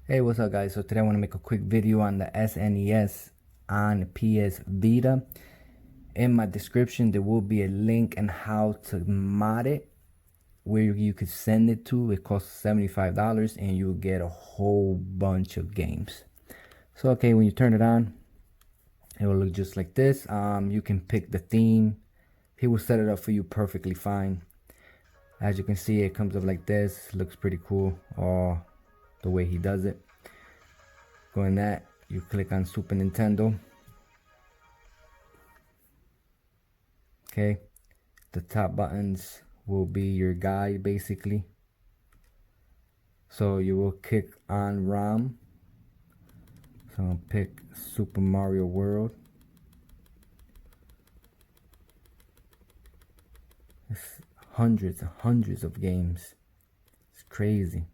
Hey, what's up guys? So today I want to make a quick video on the SNES on PS Vita. In my description there will be a link on how to mod it, where you could send it to. It costs $75 and you'll get a whole bunch of games. So okay, when you turn it on, it will look just like this. You can pick the theme. He will set it up for you perfectly fine. As you can see, it comes up like this. Looks pretty cool, the way he does it. Go in that, you click on Super Nintendo. Okay, the top buttons will be your guide basically. So you will click on ROM. So I'll pick Super Mario World. It's hundreds and hundreds of games. It's crazy.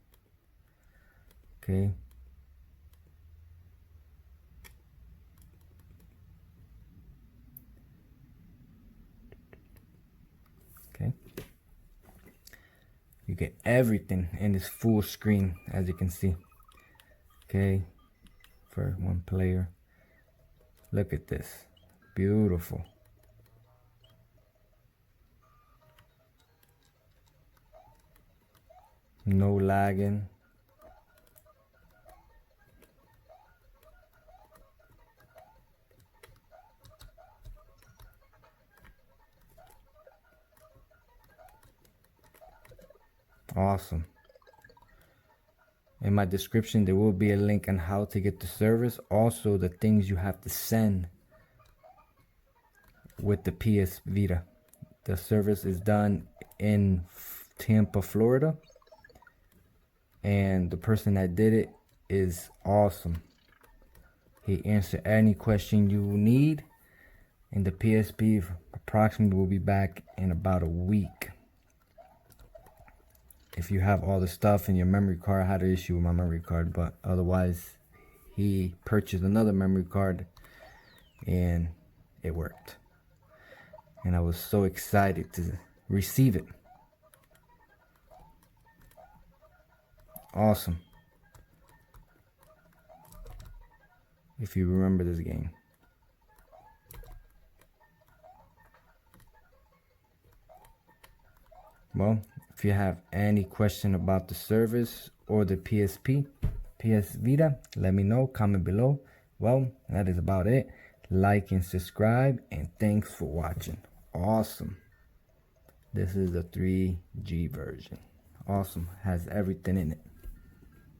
Okay. Okay. You get everything in this full screen, as you can see. Okay. For one player. Look at this. Beautiful. No lagging. Awesome. In my description there will be a link on how to get the service, also the things you have to send with the PS Vita. The service is done in Tampa, Florida, and the person that did it is awesome. He answered any question you need, and the PSP approximately will be back in about a week. If you have all the stuff in your memory card. I had an issue with my memory card, but otherwise he purchased another memory card and it worked, and I was so excited to receive it. Awesome. If you remember this game. Well, if you have any question about the service or the PS Vita, let me know, comment below. Well, that is about it. Like and subscribe, and thanks for watching. Awesome. This is the 3G version. Awesome. Has everything in it.